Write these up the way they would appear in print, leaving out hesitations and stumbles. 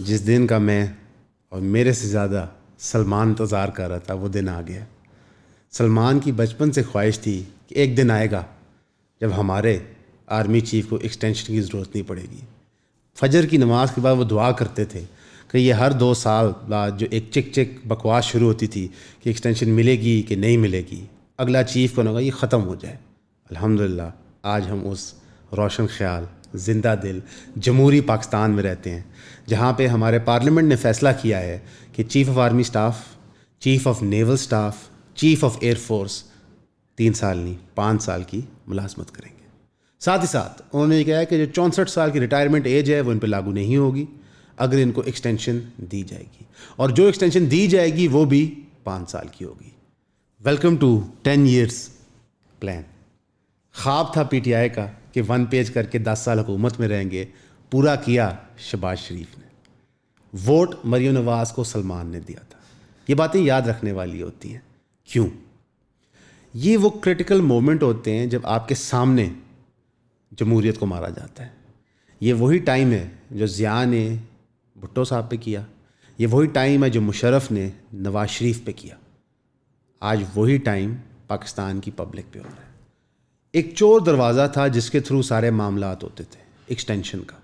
جس دن کا میں اور میرے سے زیادہ سلمان انتظار کر رہا تھا وہ دن آ گیا۔ سلمان کی بچپن سے خواہش تھی کہ ایک دن آئے گا جب ہمارے آرمی چیف کو ایکسٹینشن کی ضرورت نہیں پڑے گی۔ فجر کی نماز کے بعد وہ دعا کرتے تھے کہ یہ ہر 2 سال بعد جو ایک چک چک بکواس شروع ہوتی تھی کہ ایکسٹینشن ملے گی کہ نہیں ملے گی، اگلا چیف کون ہوگا، یہ ختم ہو جائے۔ الحمدللہ آج ہم اس روشن خیال، زندہ دل جمہوری پاکستان میں رہتے ہیں جہاں پہ ہمارے پارلیمنٹ نے فیصلہ کیا ہے کہ chief of army staff, chief of naval staff, chief of air force 3 سال نہیں 5 سال کی ملازمت کریں گے۔ ساتھ ہی ساتھ انہوں نے یہ کہا ہے کہ جو 64 سال کی ریٹائرمنٹ ایج ہے وہ ان پہ لاگو نہیں ہوگی اگر ان کو ایکسٹینشن دی جائے گی، اور جو ایکسٹینشن دی جائے گی وہ بھی 5 سال کی ہوگی۔ Welcome to 10 years plan. خواب تھا پی ٹی آئی کا کہ 1 پیج کر کے 10 سال حکومت میں رہیں گے، پورا کیا شہباز شریف نے۔ ووٹ مریم نواز کو سلمان نے دیا تھا۔ یہ باتیں یاد رکھنے والی ہوتی ہیں۔ کیوں؟ یہ وہ کرٹیکل مومنٹ ہوتے ہیں جب آپ کے سامنے جمہوریت کو مارا جاتا ہے۔ یہ وہی ٹائم ہے جو ضیاء نے بھٹو صاحب پہ کیا، یہ وہی ٹائم ہے جو مشرف نے نواز شریف پہ کیا۔ آج وہی ٹائم پاکستان کی پبلک پہ ہو رہا ہے۔ ایک چور دروازہ تھا جس کے تھرو سارے معاملات ہوتے تھے ایکسٹینشن کا۔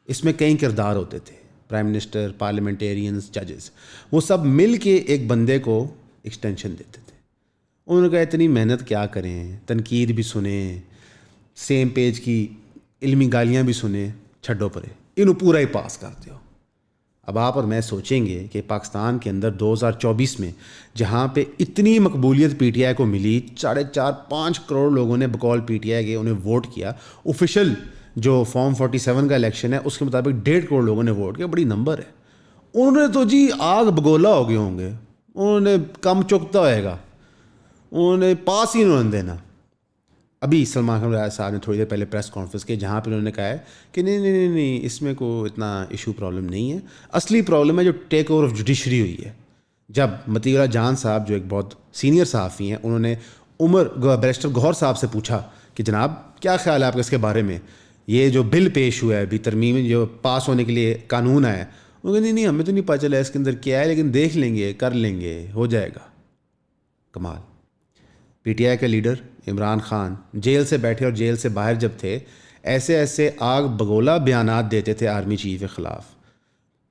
اس میں کئی کردار ہوتے تھے، پرائم منسٹر، پارلیمنٹیرینز، ججز، وہ سب مل کے ایک بندے کو ایکسٹینشن دیتے تھے۔ انہوں نے کہا اتنی محنت کیا کریں، تنقید بھی سنیں، سیم پیج کی علمی گالیاں بھی سنیں، چھڈو پرے، انہوں پورا ہی پاس کرتے ہو۔ اب آپ اور میں سوچیں گے کہ پاکستان کے اندر 2024 میں جہاں پہ اتنی مقبولیت پی ٹی آئی کو ملی، 4.5 کروڑ لوگوں نے بقول پی ٹی آئی کے انہیں ووٹ کیا، آفیشیل جو فارم 47 کا الیکشن ہے اس کے مطابق 1.5 کروڑ لوگوں نے ووٹ کیا، بڑی نمبر ہے۔ انہوں نے تو جی آگ بگولا ہو گئے ہوں گے، انہوں نے کم چکتا ہوئے گا، انہوں نے پاس ہی انہوں نے دینا۔ ابھی سلمان خان رائے صاحب نے تھوڑی دیر پہلے پریس کانفرنس کی جہاں پہ انہوں نے کہا ہے کہ نہیں اس میں کوئی اتنا ایشو پرابلم نہیں ہے، اصلی پرابلم ہے جو ٹیک اوور آف جوڈیشری ہوئی ہے۔ جب مطیع اللہ جان صاحب جو ایک بہت سینئر صحافی ہیں، انہوں نے بیرسٹر گوہر صاحب سے پوچھا کہ جناب کیا خیال ہے آپ کا اس کے بارے میں، یہ جو بل پیش ہوا ہے ابھی ترمیم جو پاس ہونے کے لیے قانون آیا ہے، انہوں نے کہا نہیں ہمیں تو نہیں پتہ چلا اس کے اندر کیا ہے، لیکن دیکھ لیں گے، کر لیں گے، ہو جائے گا۔ کمال۔ پی ٹی آئی کا لیڈر عمران خان جیل سے بیٹھے اور جیل سے باہر جب تھے، ایسے آگ بگولا بیانات دیتے تھے آرمی چیف کے خلاف،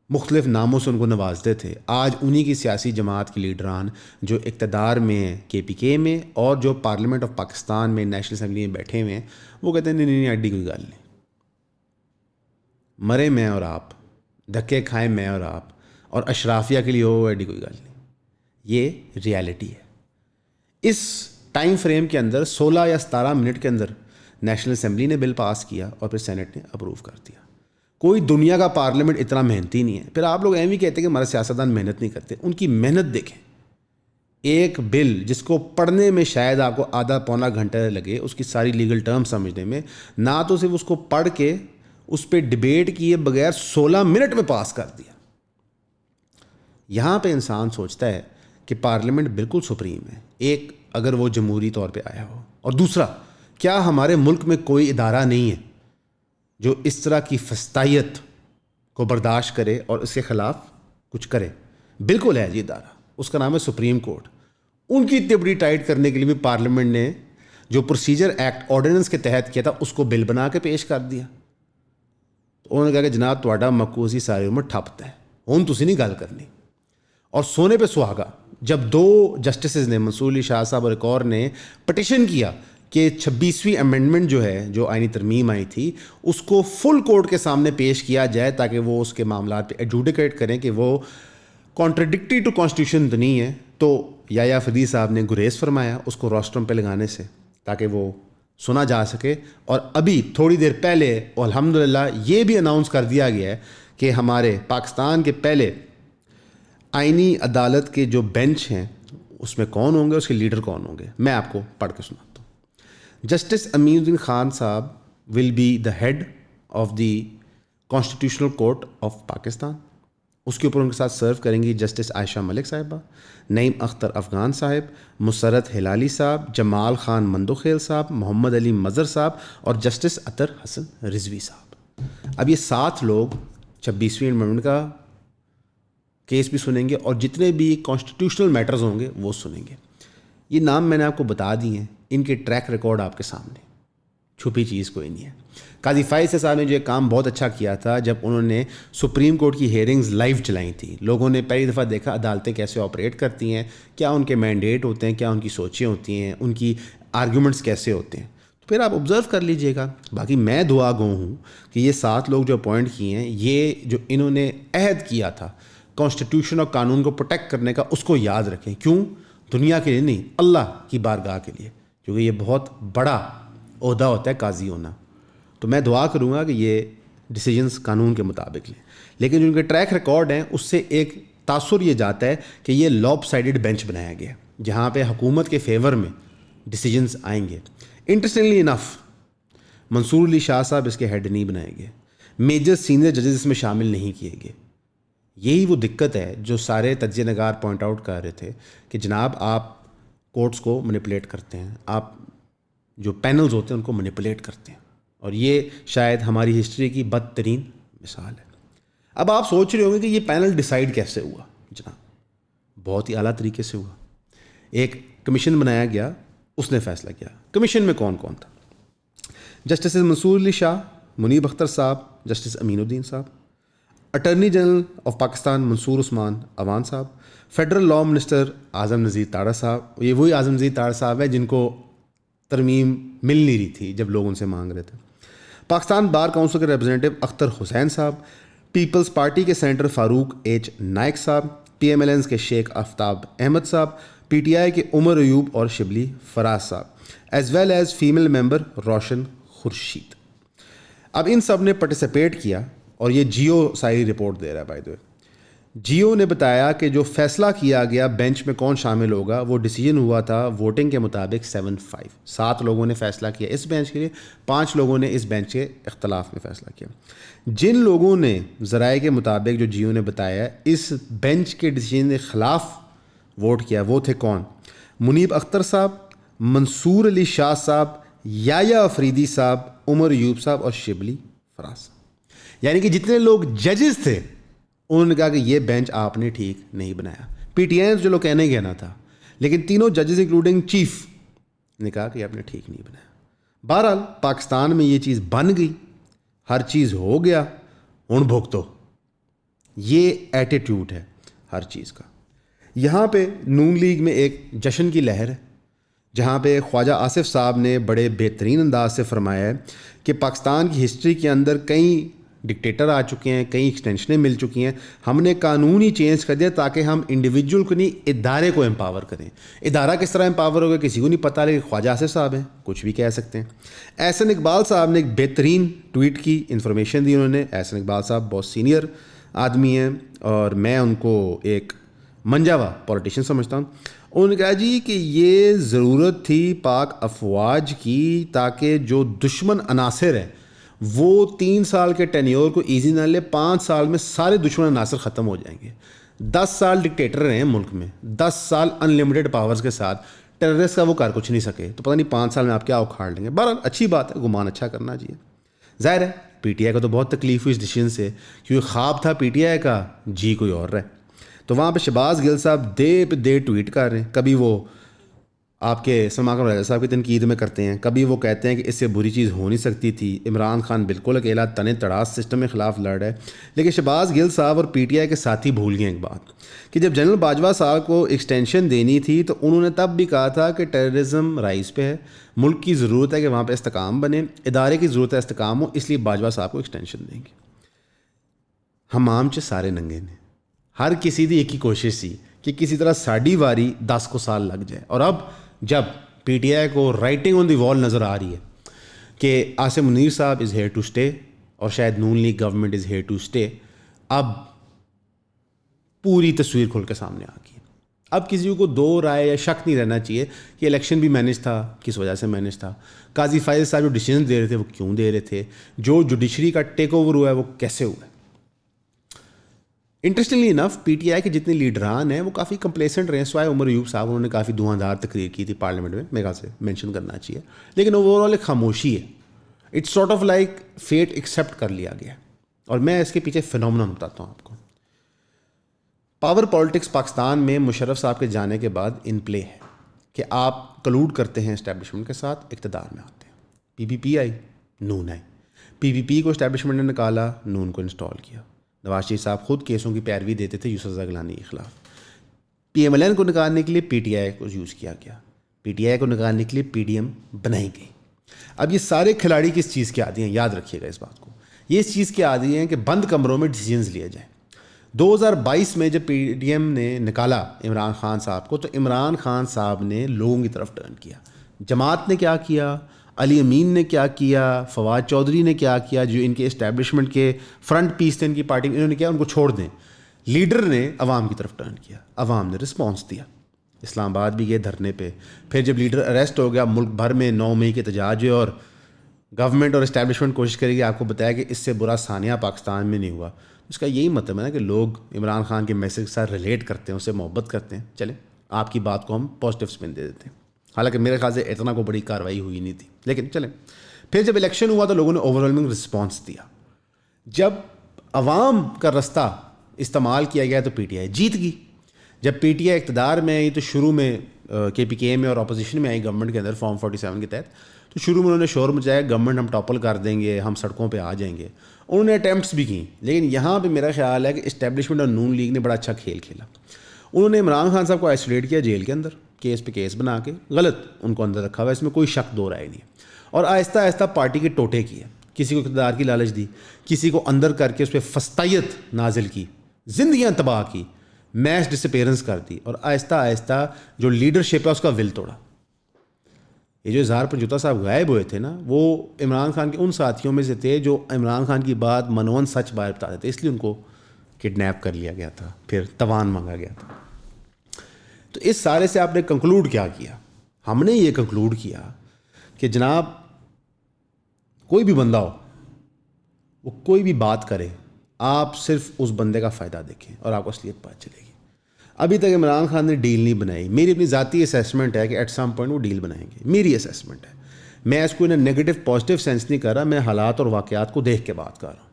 مختلف ناموں سے ان کو نوازتے تھے۔ آج انہی کی سیاسی جماعت کے لیڈران جو اقتدار میں ہیں کے پی کے میں اور جو پارلیمنٹ آف پاکستان میں نیشنل اسمبلی میں بیٹھے ہوئے ہیں، وہ کہتے ہیں نہیں ایڈی کوئی گل نہیں، مرے میں اور آپ، دھکے کھائیں میں اور آپ، اور اشرافیہ کے لیے ہو ایڈی کوئی گل نہیں۔ یہ ریالٹی ہے۔ اس ٹائم فریم کے اندر 16 یا 17 منٹ کے اندر نیشنل اسمبلی نے بل پاس کیا اور پھر سینٹ نے اپروو کر دیا۔ کوئی دنیا کا پارلیمنٹ اتنا محنتی نہیں ہے۔ پھر آپ لوگ ایویں کہتے ہیں کہ ہمارے سیاستدان محنت نہیں کرتے، ان کی محنت دیکھیں۔ ایک بل جس کو پڑھنے میں شاید آپ کو آدھا پونا گھنٹہ لگے، اس کی ساری لیگل ٹرم سمجھنے میں، نہ تو صرف اس کو پڑھ کے اس پہ ڈبیٹ کیے بغیر 16 منٹ میں پاس کر دیا۔ یہاں پہ انسان سوچتا ہے کہ پارلیمنٹ بالکل سپریم ہے، ایک اگر وہ جمہوری طور پہ آیا ہو، اور دوسرا کیا ہمارے ملک میں کوئی ادارہ نہیں ہے جو اس طرح کی فسطائیت کو برداشت کرے اور اس کے خلاف کچھ کرے؟ بالکل ہے جی ادارہ، اس کا نام ہے سپریم کورٹ۔ ان کی اتنی بڑی ٹائٹ کرنے کے لیے بھی پارلیمنٹ نے جو پروسیجر ایکٹ آرڈیننس کے تحت کیا تھا اس کو بل بنا کے پیش کر دیا۔ تو انہوں نے کہا کہ جناب تہاڈا مقوسی ساری عمر ٹھپتا ہے، ہن تسی نہیں گل کرنی۔ اور سونے پہ سہاگا جب 2 جسٹسز نے، منصور علی شاہ صاحب اور ایک اور نے پٹیشن کیا کہ 26ویں امینڈمنٹ جو ہے، جو آئینی ترمیم آئی تھی، اس کو فل کورٹ کے سامنے پیش کیا جائے تاکہ وہ اس کے معاملات پہ ایڈجوڈیکیٹ کریں کہ وہ کانٹرڈکٹری ٹو کانسٹیٹیوشن تو نہیں ہے، تو یحییٰ فریدی صاحب نے گریز فرمایا اس کو روسٹرم پہ لگانے سے تاکہ وہ سنا جا سکے۔ اور ابھی تھوڑی دیر پہلے الحمدللہ یہ بھی اناؤنس کر دیا گیا ہے کہ ہمارے پاکستان کے پہلے آئینی عدالت کے جو بینچ ہیں اس میں کون ہوں گے، اس کے لیڈر کون ہوں گے، میں آپ کو پڑھ کے سناتا ہوں۔ Justice Amin Uddin Khan Sahib will be the head of the constitutional court of Pakistan. اس کے اوپر ان کے ساتھ سرو کریں گی جسٹس عائشہ ملک صاحبہ، نعیم اختر افغان صاحب، مسرت ہلالی صاحب، جمال خان مندوخیل صاحب، محمد علی مظہر صاحب اور جسٹس اطہر حسن رضوی صاحب۔ اب یہ 7 لوگ 26ویں امینڈمنٹ کا کیس بھی سنیں گے اور جتنے بھی کانسٹیٹیوشنل میٹرز ہوں گے وہ سنیں گے. یہ نام میں نے آپ کو بتا دی ہیں, ان کے ٹریک ریکارڈ آپ کے سامنے, چھپی چیز کوئی نہیں ہے. قاضی فائز صاحب نے جو کام بہت اچھا کیا تھا جب انہوں نے سپریم کورٹ کی ہیئرنگز لائیو چلائی تھیں, لوگوں نے پہلی دفعہ دیکھا عدالتیں کیسے آپریٹ کرتی ہیں, کیا ان کے مینڈیٹ ہوتے ہیں, کیا ان کی سوچیں ہوتی ہیں, ان کی آرگیومنٹس کیسے ہوتے ہیں, تو پھر آپ آبزرو کر لیجئے گا. باقی میں دعا گو ہوں کہ یہ 7 لوگ جو اپوائنٹ کیے ہیں, یہ جو انہوں نے عہد کیا تھا کانسٹیٹیوشن اور قانون کو پروٹیکٹ کرنے کا, اس کو یاد رکھیں. کیوں؟ دنیا کے لیے نہیں, اللہ کی بارگاہ کے لیے, کیونکہ یہ بہت بڑا عہدہ ہوتا ہے قاضی ہونا. تو میں دعا کروں گا کہ یہ ڈیسیجنز قانون کے مطابق لیں. لیکن جو ان کے ٹریک ریکارڈ ہیں اس سے ایک تاثر یہ جاتا ہے کہ یہ لاپ سائڈڈ بینچ بنایا گیا جہاں پہ حکومت کے فیور میں ڈیسیجنز آئیں گے. انٹرسٹنگلی انف منصور علی شاہ صاحب اس کے ہیڈ نہیں بنائے گئے, میجر سینئر ججز اس میں شامل نہیں کیے گئے. یہی وہ دقت ہے جو سارے تجزیہ نگار پوائنٹ آؤٹ کر رہے تھے کہ جناب آپ کورٹس کو مینیپولیٹ کرتے ہیں, آپ جو پینلز ہوتے ہیں ان کو مینیپولیٹ کرتے ہیں, اور یہ شاید ہماری ہسٹری کی بدترین مثال ہے. اب آپ سوچ رہے ہوں گے کہ یہ پینل ڈیسائیڈ کیسے ہوا. جناب بہت ہی اعلیٰ طریقے سے ہوا. ایک کمیشن بنایا گیا, اس نے فیصلہ کیا. کمیشن میں کون کون تھا؟ جسٹس منصور علی شاہ, منیب اختر صاحب, جسٹس امین الدین صاحب, اٹارنی جنرل آف پاکستان منصور عثمان اوان صاحب, فیڈرل لاء منسٹر اعظم نذیر تاڑا صاحب. یہ وہی اعظم نذیر تاڑا صاحب ہے جن کو ترمیم مل نہیں رہی تھی جب لوگ ان سے مانگ رہے تھے. پاکستان بار کونسل کے ریپرزینٹیو اختر حسین صاحب, پیپلز پارٹی کے سینیٹر فاروق ایچ نائک صاحب, پی ایم ایل اینز کے شیخ آفتاب احمد صاحب, پی ٹی آئی کے عمر ایوب اور شبلی فراز صاحب, ایز ویل ایز فیمیل ممبر روشن خورشید. اب ان سب نے پارٹیسپیٹ کیا, اور یہ جیو ساری رپورٹ دے رہا ہے. بائی دا وے جیو نے بتایا کہ جو فیصلہ کیا گیا بینچ میں کون شامل ہوگا, وہ ڈیسیجن ہوا تھا ووٹنگ کے مطابق 7-5. 7 لوگوں نے فیصلہ کیا اس بینچ کے لیے, 5 لوگوں نے اس بینچ کے اختلاف میں فیصلہ کیا. جن لوگوں نے ذرائع کے مطابق جو جیو نے بتایا اس بینچ کے ڈیسیجن کے خلاف ووٹ کیا, وہ تھے کون؟ منیب اختر صاحب, منصور علی شاہ صاحب, یایا افریدی صاحب, عمر ایوب صاحب اور شبلی فراز صاحب. یعنی کہ جتنے لوگ ججز تھے انہوں نے کہا کہ یہ بینچ آپ نے ٹھیک نہیں بنایا. پی ٹی آئی جو لوگ کہنے ہی کہنا تھا, لیکن تینوں ججز انکلوڈنگ چیف نے کہا کہ یہ آپ نے ٹھیک نہیں بنایا. بہرحال پاکستان میں یہ چیز بن گئی, ہر چیز ہو گیا, ہن بھگتو. یہ ایٹیٹیوڈ ہے ہر چیز کا. یہاں پہ نون لیگ میں ایک جشن کی لہر ہے, جہاں پہ خواجہ آصف صاحب نے بڑے بہترین انداز سے فرمایا ہے کہ پاکستان کی ہسٹری کے اندر کئی ڈکٹیٹر آ چکے ہیں, کئی ایکسٹینشنیں مل چکی ہیں, ہم نے قانون ہی چینج کر دیا تاکہ ہم انڈیویجول کو نہیں ادارے کو امپاور کریں. ادارہ کس طرح امپاور ہوگا کسی کو نہیں پتہ, لیکن خواجہ آصف صاحب ہیں, کچھ بھی کہہ سکتے ہیں. احسن اقبال صاحب نے ایک بہترین ٹویٹ کی, انفارمیشن دی انہوں نے. احسن اقبال صاحب بہت سینئر آدمی ہیں اور میں ان کو ایک منجا ہوا پولیٹیشین سمجھتا ہوں. انہوں نے کہا جی کہ یہ ضرورت تھی پاک افواج کی تاکہ جو دشمن عناصر ہیں وہ 3 سال کے ٹینیور کو ایزی نہ لے, 5 سال میں سارے دشمن عناصر ختم ہو جائیں گے. 10 سال ڈکٹیٹر رہے ہیں ملک میں, 10 سال ان لمیٹڈ پاورز کے ساتھ, ٹیررسٹ کا وہ کر کچھ نہیں سکے, تو پتہ نہیں 5 سال میں آپ کیا اکھاڑ لیں گے. بہرحال اچھی بات ہے, گمان اچھا کرنا چاہیے. ظاہر ہے پی ٹی آئی کو تو بہت تکلیف ہوئی اس ڈیسیجن سے, کیونکہ خواب تھا پی ٹی آئی کا, جی کوئی اور رہے. تو وہاں پہ شہباز گل صاحب دے پہ دے ٹویٹ کر رہے ہیں. کبھی وہ آپ کے سلمان خان صاحب کی تنقید میں کرتے ہیں, کبھی وہ کہتے ہیں کہ اس سے بری چیز ہو نہیں سکتی تھی, عمران خان بالکل اکیلا تنے تڑاس سسٹم کے خلاف لڑ رہا ہے. لیکن شہباز گل صاحب اور پی ٹی آئی کے ساتھی بھول گئے ایک بات, کہ جب جنرل باجوہ صاحب کو ایکسٹینشن دینی تھی تو انہوں نے تب بھی کہا تھا کہ ٹیررزم رائز پہ ہے, ملک کی ضرورت ہے کہ وہاں پہ استحکام بنے, ادارے کی ضرورت ہے استحکام ہو, اس لیے باجوہ صاحب کو ایکسٹینشن دیں گے. ہمام چ سارے ننگے نے, ہر کسی دی ایک ہی کوشش سی کہ کسی طرح ساڑی واری 10 کو سال لگ جائے. اور اب جب پی ٹی آئی کو رائٹنگ آن دی وال نظر آ رہی ہے کہ عاصم منیر صاحب از ہیئر ٹو اسٹے اور شاید Noon league government is here to stay, اب پوری تصویر کھل کے سامنے آ گئی. اب کسی کو دو رائے یا شک نہیں رہنا چاہیے کہ الیکشن بھی مینیج تھا, کس وجہ سے مینیج تھا, قاضی فائز صاحب جو ڈیسیجن دے رہے تھے وہ کیوں دے رہے تھے, جو جوڈیشری کا ٹیک اوور ہوا ہے وہ کیسے ہوا ہے. Interestingly enough P T I کے جتنے لیڈران ہیں وہ کافی کمپلیسنٹ رہے ہیں, سوائے عمر ایوب صاحب, انہوں نے کافی دھواں تقریر کی تھی پارلیمنٹ میں, میرے خیال سے مینشن کرنا چاہیے. لیکن اوور آل ایک خاموشی ہے, it's sort of like fate accept کر لیا گیا. اور میں اس کے پیچھے فینومینن بتاتا ہوں آپ کو. پاور پالیٹکس پاکستان میں مشرف صاحب کے جانے کے بعد ان پلے ہے کہ آپ کلوڈ کرتے ہیں اسٹیبلشمنٹ کے ساتھ، اقتدار میں آتے ہیں. پی پی پی آئی، نون آئی. پی پی پی کو اسٹیبلشمنٹ نے نکالا، نون کو انسٹال کیا. نواز شریف صاحب خود کیسوں کی پیروی دیتے تھے یوسف رضا گیلانی کے خلاف. پی ایم ایل این کو نکالنے کے لیے پی ٹی آئی کو یوز کیا گیا، پی ٹی آئی کو نکالنے کے لیے پی ڈی ایم بنائی گئی. اب یہ سارے کھلاڑی کس چیز کے عادی ہیں، یاد رکھیے گا اس بات کو. یہ اس چیز کے عادی ہیں کہ بند کمروں میں ڈیسیجنز لیے جائیں. 2022 میں جب پی ڈی ایم نے نکالا عمران خان صاحب کو، تو عمران خان صاحب نے لوگوں کی طرف ٹرن کیا. جماعت نے کیا کیا، علی امین نے کیا کیا، فواد چودھری نے کیا کیا، جو ان کے اسٹیبلشمنٹ کے فرنٹ پیس تھے ان کی پارٹی میں، انہوں نے کیا ان کو چھوڑ دیں. لیڈر نے عوام کی طرف ٹرن کیا، عوام نے رسپانس دیا. اسلام آباد بھی گئے دھرنے پہ. پھر جب لیڈر اریسٹ ہو گیا، ملک بھر میں 9 مئی کے احتجاج ہوئے اور گورنمنٹ اور اسٹیبلشمنٹ کوشش کرے گی آپ کو بتایا کہ اس سے برا ثانیہ پاکستان میں نہیں ہوا. اس کا یہی مطلب ہے نا کہ لوگ عمران خان کے میسج کے ساتھ ریلیٹ کرتے ہیں، اسے محبت کرتے ہیں. چلیں آپ کی بات کو ہم پازیٹیو اسپن دے دیتے ہیں، حالانکہ میرے خیال سے اتنا کوئی بڑی کارروائی ہوئی نہیں تھی، لیکن چلیں. پھر جب الیکشن ہوا تو لوگوں نے اوور ویلمنگ رسپانس دیا. جب عوام کا رستہ استعمال کیا گیا تو پی ٹی آئی جیت گئی. جب پی ٹی آئی اقتدار میں آئی تو شروع میں کے پی کے میں اور اپوزیشن میں آئی گورنمنٹ کے اندر فارم 47 کے تحت، تو شروع میں انہوں نے شور مچایا گورنمنٹ ہم ٹاپل کر دیں گے، ہم سڑکوں پہ آ جائیں گے. انہوں نے اٹیمپٹس بھی کیں، لیکن یہاں پہ میرا خیال ہے کہ اسٹیبلشمنٹ اور نون لیگ نے بڑا اچھا کھیل کھیلا. انہوں نے عمران خان صاحب کو آئسولیٹ کیا جیل کے اندر، کیس پہ کیس بنا کے غلط ان کو اندر رکھا ہوا ہے، اس میں کوئی شک دو رائے نہیں. اور آہستہ آہستہ پارٹی کے ٹوٹے کیے، کسی کو اقتدار کی لالچ دی، کسی کو اندر کر کے اس پہ فسطائیت نازل کی، زندگیاں تباہ کی، میس ڈسپیرنس کر دی، اور آہستہ آہستہ جو لیڈرشپ ہے اس کا ول توڑا. یہ جو اظہار پنجوتا صاحب غائب ہوئے تھے نا، وہ عمران خان کے ان ساتھیوں میں سے تھے جو عمران خان کی بات منون سچ باہر بتاتے تھے، اس لیے ان کو کڈنیپ کر لیا گیا تھا، پھر توان مانگا گیا تھا. تو اس سارے سے آپ نے کنکلوڈ کیا کیا؟ ہم نے یہ کنکلوڈ کیا کہ جناب کوئی بھی بندہ ہو، وہ کوئی بھی بات کرے، آپ صرف اس بندے کا فائدہ دیکھیں اور آپ کو اصلیت پتہ چلے گی. ابھی تک عمران خان نے ڈیل نہیں بنائی. میری اپنی ذاتی اسیسمنٹ ہے کہ ایٹ سم پوائنٹ وہ ڈیل بنائیں گے، میری اسیسمنٹ ہے. میں اس کو انہیں نیگیٹو پازیٹیو سینس نہیں کر رہا، میں حالات اور واقعات کو دیکھ کے بات کر رہا ہوں.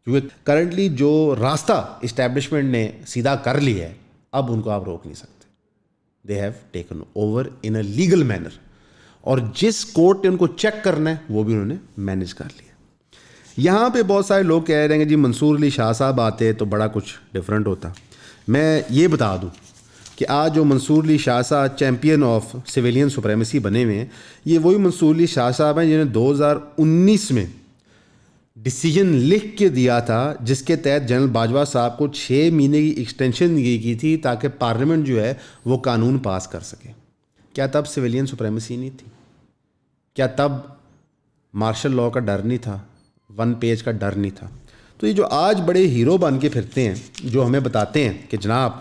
کیونکہ کرنٹلی جو راستہ اسٹیبلشمنٹ نے سیدھا کر لیا ہے، اب ان کو آپ روک نہیں سکتے. They have taken over in a legal manner, اور جس کورٹ نے ان کو چیک کرنا ہے وہ بھی انہوں نے مینیج کر لیا. یہاں پہ بہت سارے لوگ کہہ رہے ہیں کہ جی منصور علی شاہ صاحب آتے تو بڑا کچھ ڈفرینٹ ہوتا. میں یہ بتا دوں کہ آج جو منصور علی شاہ صاحب چیمپئن آف سویلین سپریمیسی بنے ہوئے ہیں، یہ وہی منصور علی شاہ صاحب ہیں جنہیں 2019 میں ڈیسیجن لکھ کے دیا تھا، جس کے تحت جنرل باجوہ صاحب کو 6 مہینے کی ایکسٹینشن دی گئی تھی تاکہ پارلیمنٹ جو ہے وہ قانون پاس کر سکے. کیا تب سویلین سپریمیسی نہیں تھی؟ کیا تب مارشل لاء کا ڈر نہیں تھا؟ 1 پیج کا ڈر نہیں تھا؟ تو یہ جو آج بڑے ہیرو بن کے پھرتے ہیں، جو ہمیں بتاتے ہیں کہ جناب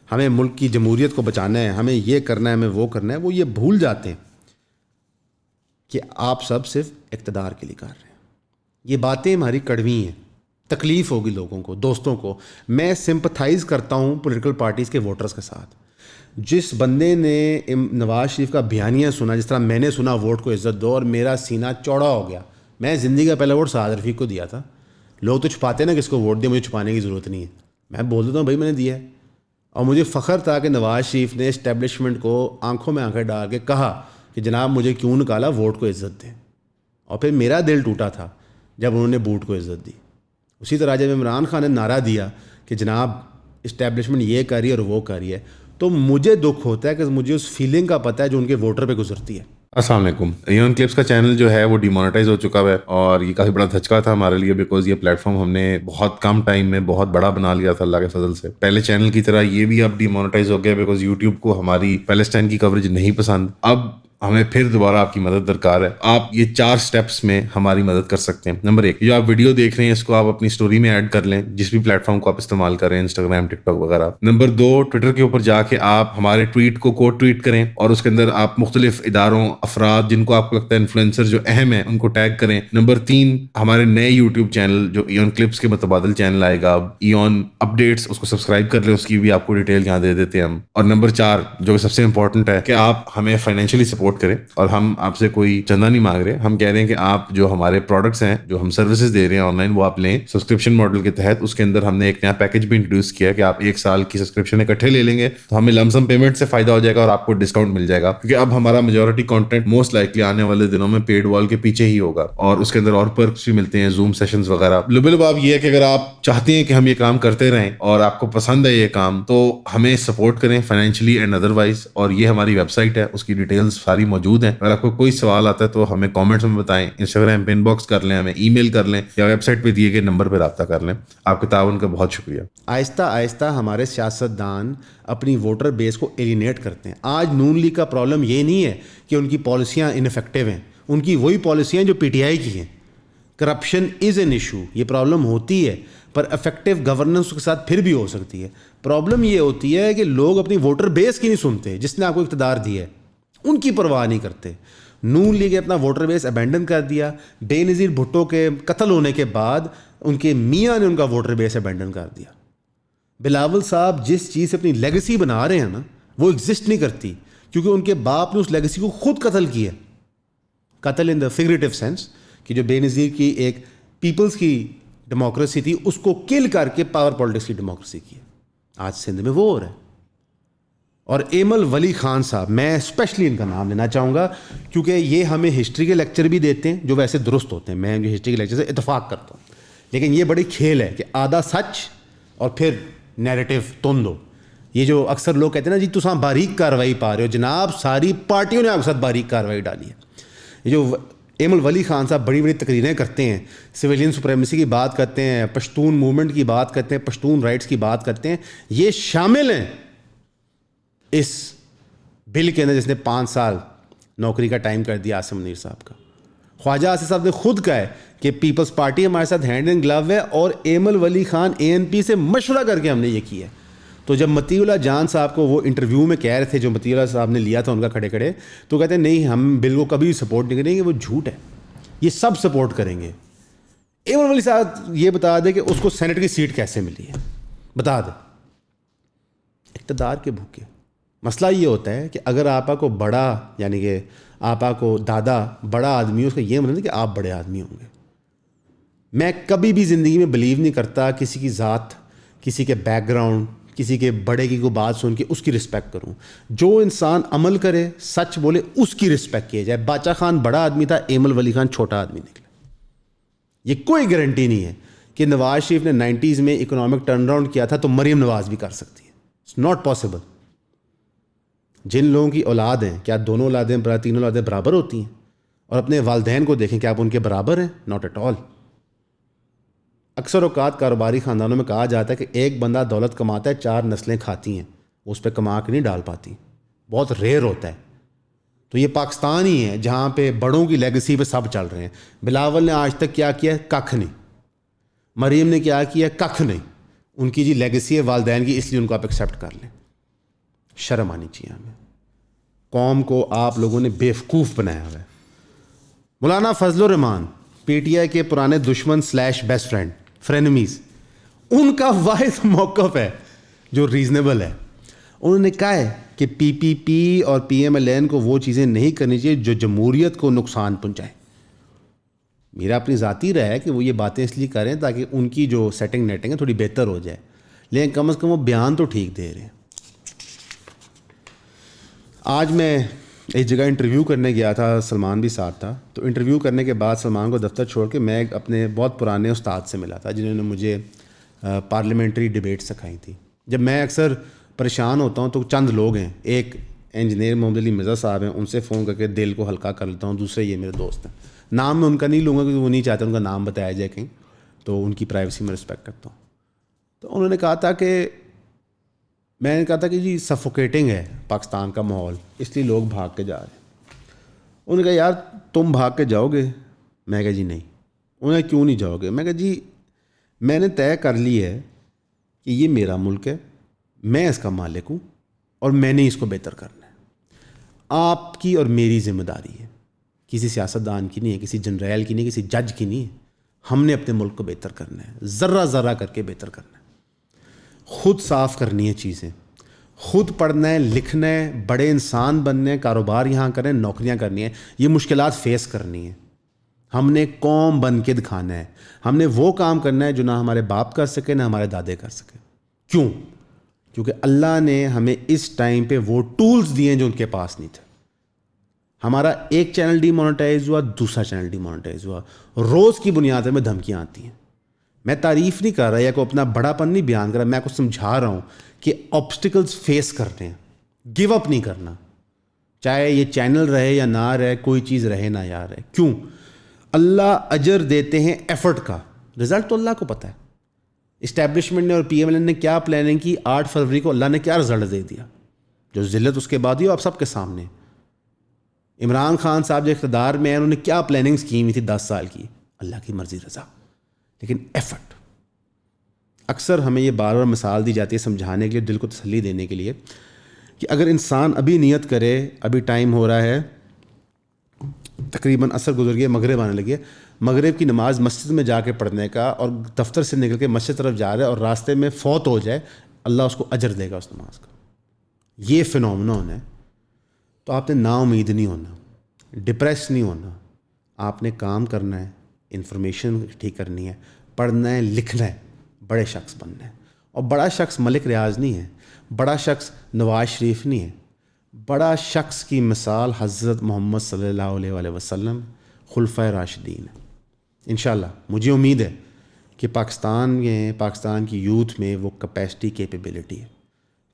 ہمیں ملک کی جمہوریت کو بچانا ہے، ہمیں یہ کرنا ہے، ہمیں وہ کرنا ہے، وہ یہ بھول جاتے ہیں کہ آپ سب صرف اقتدار کے لیے کر رہے ہیں. یہ باتیں ہماری کڑوی ہیں، تکلیف ہوگی لوگوں کو، دوستوں کو. میں سمپتھائز کرتا ہوں پولیٹیکل پارٹیز کے ووٹرز کے ساتھ. جس بندے نے نواز شریف کا بیانیہ سنا، جس طرح میں نے سنا ووٹ کو عزت دو، اور میرا سینہ چوڑا ہو گیا. میں زندگی کا پہلا ووٹ سعد رفیق کو دیا تھا. لوگ تو چھپاتے نا کس کو ووٹ دیا، مجھے چھپانے کی ضرورت نہیں ہے، میں بول دیتا ہوں بھائی میں نے دیا ہے. اور مجھے فخر تھا کہ نواز شریف نے اسٹیبلشمنٹ کو آنکھوں میں آنکھیں ڈال کے کہا کہ جناب مجھے کیوں نکالا، ووٹ کو عزت دیں. اور پھر میرا دل ٹوٹا تھا جب انہوں نے بوٹ کو عزت دی. اسی طرح جب عمران خان نے نعرہ دیا کہ جناب اسٹیبلشمنٹ یہ کر رہی ہے اور وہ کر رہی ہے، تو مجھے دکھ ہوتا ہے کہ مجھے اس فیلنگ کا پتہ ہے جو ان کے ووٹر پہ گزرتی ہے. السلام علیکم. ایون کلپس کا چینل جو ہے وہ ڈیمونیٹائز ہو چکا ہے، اور یہ کافی بڑا دھچکا تھا ہمارے لیے، بیکاز یہ پلیٹ فارم ہم نے بہت کم ٹائم میں بہت بڑا بنا لیا تھا اللہ کے فضل سے. پہلے چینل کی طرح یہ بھی اب ڈیمونیٹائز ہو گیا بیکاز یوٹیوب کو ہماری پیلسٹائن کی کوریج نہیں پسند. اب ہمیں پھر دوبارہ آپ کی مدد درکار ہے. آپ یہ 4 سٹیپس میں ہماری مدد کر سکتے ہیں. نمبر 1، جو آپ ویڈیو دیکھ رہے ہیں اس کو آپ اپنی سٹوری میں ایڈ کر لیں، جس بھی پلیٹ فارم کو آپ استعمال کریں، انسٹاگرام، ٹک ٹاک وغیرہ. نمبر 2، ٹویٹر کے اوپر جا کے آپ ہمارے ٹویٹ کو کوٹ ٹویٹ کریں، اور اس کے اندر آپ مختلف اداروں، افراد جن کو آپ کو لگتا ہے انفلوئنسر جو اہم ہیں ان کو ٹیگ کریں. نمبر 3، ہمارے نئے یوٹیوب چینل جو ایون کلپس کے متبادل چینل آئے گا، ایون اپڈیٹس، اس کو سبسکرائب کر لیں، اس کی بھی آپ کو ڈیٹیل یہاں دے دیتے ہیں ہم. اور نمبر 4، جو سب سے امپورٹنٹ ہے، کہ آپ ہمیں فائنینشلی سپورٹ سپورٹ کریں. اور ہم آپ سے کوئی چندہ نہیں مانگ رہے, ہم کہہ رہے ہیں کہ آپ جو ہمارے پروڈکٹس ہیں, جو ہم سروسز دے رہے ہیں آن لائن, وہ آپ لیں سبسکرپشن ماڈل کے تحت. اس کے اندر ہم نے ایک نیا پیکیج بھی انٹروڈیوس کیا کہ آپ 1 سال کی سبسکرپشن اکٹھے لے لیں گے تو ہمیں لم سم پیمنٹ سے فائدہ ہو جائے گا اور آپ کو ڈسکاؤنٹ مل جائے گا, کیونکہ اب ہمارا میجورٹی کنٹینٹ موسٹ لائکلی آنے والے دنوں میں پیڈ وال کے پیچھے ہی ہوگا, اور اس کے اندر اور پرکس بھی ملتے ہیں, زوم سیشنز وغیرہ. لب آپ یہ ہے کہ اگر آپ چاہتے ہیں کہ ہم یہ کام کرتے رہیں اور آپ کو پسند ہے یہ کام, تو ہمیں سپورٹ کریں فائنینشلی اینڈ ادروائز. اور یہ ہماری ویب سائٹ ہے, اس کی ڈیٹیلز ساری موجود ہیں. اگر آپ کو کوئی سوال آتا ہے تو ہمیں کامنٹس میں بتائیں, انسٹاگرام پہ ان باکس کر لیں, ہمیں ای میل کر لیں, یا ویب سائٹ پہ دیے گئے نمبر پہ رابطہ کر لیں. آپ کے تعاون کا بہت شکریہ. آہستہ آہستہ ہمارے سیاستدان اپنی ووٹر بیس کو ایلینیٹ کرتے ہیں. آج نون لیگ کا پرابلم یہ نہیں ہے کہ ان کی پالیسیاں انفیکٹو ہیں, ان کی وہی پالیسیاں جو پی ٹی آئی کی ہیں. کرپشن از این ایشو, یہ پرابلم ہوتی ہے, پر افیکٹو گورننس کے ساتھ پھر بھی ہو سکتی ہے. پرابلم یہ ہوتی ہے کہ لوگ اپنی ووٹر بیس کی نہیں سنتے, جس نے آپ کو اقتدار دیا ہے ان کی پرواہ نہیں کرتے. نون لیگ نے اپنا ووٹر بیس ابینڈن کر دیا. بے نظیر بھٹو کے قتل ہونے کے بعد ان کے میاں نے ان کا ووٹر بیس ابینڈن کر دیا. بلاول صاحب جس چیز سے اپنی لیگیسی بنا رہے ہیں نا, وہ ایگزسٹ نہیں کرتی, کیونکہ ان کے باپ نے اس لیگیسی کو خود قتل کیا. قتل ان دا فگریٹو سینس, کہ جو بے نظیر کی ایک پیپلز کی ڈیموکریسی تھی اس کو کل کر کے پاور پالیٹکس کی ڈیموکریسی کی. آج سندھ میں وہ ہو رہا ہے. اور ایمل ولی خان صاحب, میں اسپیشلی ان کا نام لینا چاہوں گا کیونکہ یہ ہمیں ہسٹری کے لیکچر بھی دیتے ہیں جو ویسے درست ہوتے ہیں, میں ہسٹری کے لیکچر سے اتفاق کرتا ہوں, لیکن یہ بڑی کھیل ہے کہ آدھا سچ اور پھر نیریٹو تند ہو. یہ جو اکثر لوگ کہتے ہیں نا جی تساں باریک کاروائی پا رہے ہو, جناب ساری پارٹیوں نے آپ کے ساتھ باریک کاروائی ڈالی ہے. یہ جو ایمل ولی خان صاحب بڑی بڑی تقریریں کرتے ہیں, سویلین سپریمیسی کی بات کرتے ہیں, پشتون موومنٹ کی بات کرتے ہیں, پشتون رائٹس کی بات کرتے ہیں, یہ شامل ہیں اس بل کے اندر جس نے 5 سال نوکری کا ٹائم کر دیا عاصم منیر صاحب کا. خواجہ آصف صاحب نے خود کہا ہے کہ پیپلز پارٹی ہمارے ساتھ ہینڈ اینڈ گلو ہے, اور ایمل ولی خان ANP سے مشورہ کر کے ہم نے یہ کیا ہے. تو جب مطیع اللہ جان صاحب کو وہ انٹرویو میں کہہ رہے تھے, جو مطیع اللہ صاحب نے لیا تھا ان کا کھڑے کھڑے, تو کہتے ہیں نہیں ہم بل کو کبھی سپورٹ نہیں کریں گے, وہ جھوٹ ہے, یہ سب سپورٹ کریں گے. ایمل ولی صاحب یہ بتا دے کہ اس کو سینٹ کی سیٹ کیسے ملی ہے, بتا دے. اقتدار کے بھوکے. مسئلہ یہ ہوتا ہے کہ اگر آپا کو بڑا, یعنی کہ آپا کو دادا بڑا آدمی ہو, اس کا یہ مطلب کہ آپ بڑے آدمی ہوں گے. میں کبھی بھی زندگی میں بلیو نہیں کرتا کسی کی ذات, کسی کے بیک گراؤنڈ, کسی کے بڑے کی کوئی بات سن کے اس کی رسپیکٹ کروں. جو انسان عمل کرے, سچ بولے, اس کی رسپیکٹ کیا جائے. باچا خان بڑا آدمی تھا, ایمل ولی خان چھوٹا آدمی نکلا. یہ کوئی گارنٹی نہیں ہے کہ نواز شریف نے 90s میں اکنامک ٹرن اراؤنڈ کیا تھا تو مریم نواز بھی کر سکتی ہے. It's not possible. جن لوگوں کی اولاد ہیں, کیا دونوں اولادیں, تینوں اولادیں برابر ہوتی ہیں؟ اور اپنے والدین کو دیکھیں, کیا آپ ان کے برابر ہیں؟ Not at all. اکثر اوقات کاروباری خاندانوں میں کہا جاتا ہے کہ ایک بندہ دولت کماتا ہے, 4 نسلیں کھاتی ہیں, وہ اس پہ کما کے نہیں ڈال پاتی. بہت ریئر ہوتا ہے. تو یہ پاکستان ہی ہے جہاں پہ بڑوں کی لیگیسی پہ سب چل رہے ہیں. بلاول نے آج تک کیا کیا ہے؟ ککھ نہیں. مریم نے کیا کیا ہے؟ ککھ نہیں. ان کی جی لیگیسی ہے والدین کی, اس لیے ان کو آپ ایکسیپٹ کر لیں. شرم آنی چاہیے ہمیں. قوم کو آپ لوگوں نے بیوقوف بنایا ہوا ہے. مولانا فضل الرحمان پی ٹی آئی کے پرانے دشمن / بیسٹ فرینڈ, فرینمیز, ان کا واحد موقف ہے جو ریزنیبل ہے. انہوں نے کہا ہے کہ PPP اور PMLN کو وہ چیزیں نہیں کرنی چاہیے جو جمہوریت کو نقصان پہنچائیں. میرا اپنی ذاتی رائے ہے کہ وہ یہ باتیں اس لیے کریں تاکہ ان کی جو سیٹنگ نیٹنگ ہے تھوڑی بہتر ہو جائے, لیکن کم از کم وہ بیان تو ٹھیک دے رہے ہیں. آج میں ایک جگہ انٹرویو کرنے گیا تھا, سلمان بھی ساتھ تھا. تو انٹرویو کرنے کے بعد سلمان کو دفتر چھوڑ کے میں اپنے بہت پرانے استاد سے ملا تھا جنہوں نے مجھے پارلیمنٹری ڈیبیٹ سکھائی تھی. جب میں اکثر پریشان ہوتا ہوں تو چند لوگ ہیں, ایک انجینئر محمد علی مرزا صاحب ہیں, ان سے فون کر کے دل کو ہلکا کر لیتا ہوں. دوسرے یہ میرے دوست ہیں, نام میں ان کا نہیں لوں گا کیونکہ وہ نہیں چاہتے ان کا نام بتایا جائے کہیں, تو ان کی پرائیویسی میں رسپیکٹ کرتا ہوں. تو انہوں نے کہا تھا کہ میں نے کہا تھا کہ جی سفوکیٹنگ ہے پاکستان کا ماحول, اس لیے لوگ بھاگ کے جا رہے ہیں. انہوں نے کہا یار تم بھاگ کے جاؤ گے؟ میں کہا جی نہیں. انہوں نے کیوں نہیں جاؤ گے؟ میں کہا جی میں نے طے کر لی ہے کہ یہ میرا ملک ہے, میں اس کا مالک ہوں اور میں نے اس کو بہتر کرنا ہے. آپ کی اور میری ذمہ داری ہے, کسی سیاستدان کی نہیں ہے, کسی جنرل کی نہیں, کسی جج کی نہیں ہے. ہم نے اپنے ملک کو بہتر کرنا ہے, ذرہ ذرہ کر کے بہتر کرنا ہے. خود صاف کرنی ہے چیزیں, خود پڑھنا ہے، لکھنا ہے، بڑے انسان بننے ہیں، کاروبار یہاں کریں، نوکریاں کرنی ہیں، یہ مشکلات فیس کرنی ہیں. ہم نے قوم بن کے دکھانا ہے. ہم نے وہ کام کرنا ہے جو نہ ہمارے باپ کر سکے نہ ہمارے دادے کر سکے. کیوں؟ کیونکہ اللہ نے ہمیں اس ٹائم پہ وہ ٹولز دیے ہیں جو ان کے پاس نہیں تھے. ہمارا ایک چینل ڈی مونیٹائز ہوا، دوسرا چینل ڈی مونیٹائز ہوا، روز کی بنیاد پہ دھمکیاں آتی ہیں. میں تعریف نہیں کر رہا یا کوئی اپنا بڑا پن نہیں بیان کر رہا، میں آپ کو سمجھا رہا ہوں کہ آبسٹیکلز فیس کرنے ہیں، گیو اپ نہیں کرنا. چاہے یہ چینل رہے یا نہ رہے، کوئی چیز رہے نہ یا رہے. کیوں؟ اللہ اجر دیتے ہیں ایفرٹ کا، رزلٹ تو اللہ کو پتہ ہے. اسٹیبلشمنٹ نے اور پی ایم ایل نے کیا پلاننگ کی، 8 فروری کو اللہ نے کیا رزلٹ دے دیا. جو ذلت اس کے بعد ہی آپ سب کے سامنے. عمران خان صاحب جو اقتدار میں ہیں، انہوں نے کیا پلاننگز کی ہوئی تھی 10 سال کی، اللہ کی مرضی رضا. لیکن ایفرٹ. اکثر ہمیں یہ بار بار مثال دی جاتی ہے سمجھانے کے لیے، دل کو تسلی دینے کے لیے، کہ اگر انسان ابھی نیت کرے، ابھی ٹائم ہو رہا ہے، تقریباً عصر گزر گیا، مغرب آنے لگی ہے، مغرب کی نماز مسجد میں جا کے پڑھنے کا، اور دفتر سے نکل کے مسجد طرف جا رہا ہے اور راستے میں فوت ہو جائے، اللہ اس کو اجر دے گا اس نماز کا. یہ فنومنون ہے. تو آپ نے نا امید نہیں ہونا، ڈپریس نہیں ہونا. آپ نے کام کرنا ہے، انفارمیشن ٹھیک کرنی ہے، پڑھنا ہے، لکھنا ہے، بڑے شخص بننا ہے. اور بڑا شخص ملک ریاض نہیں ہے، بڑا شخص نواز شریف نہیں ہے. بڑا شخص کی مثال حضرت محمد صلی اللہ علیہ وآلہ وسلم، خلفائے راشدین. انشاءاللہ مجھے امید ہے کہ پاکستان کی یوتھ میں وہ کیپیسٹی، کیپیبلٹی ہے.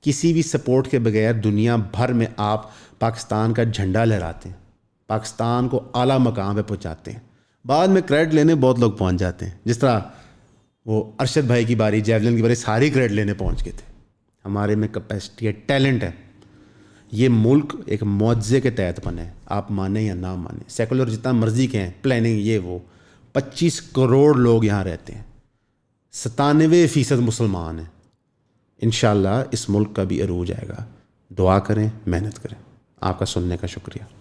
کسی بھی سپورٹ کے بغیر دنیا بھر میں آپ پاکستان کا جھنڈا لہراتے ہیں، پاکستان کو اعلیٰ مقام پہ پہنچاتے ہیں. بعد میں کریڈٹ لینے بہت لوگ پہنچ جاتے ہیں، جس طرح وہ ارشد بھائی کی باری، جیولن کی باری، ساری کریڈٹ لینے پہنچ گئے تھے. ہمارے میں کیپیسٹی ہے، ٹیلنٹ ہے. یہ ملک ایک معجزے کے تحت بنا ہے، آپ مانیں یا نہ مانیں. سیکولر جتنا مرضی کہیں، پلاننگ یہ وہ، 25 کروڑ لوگ یہاں رہتے ہیں، 97% مسلمان ہیں. انشاءاللہ اس ملک کا بھی عروج آئے گا. دعا کریں، محنت کریں. آپ کا سننے کا شکریہ.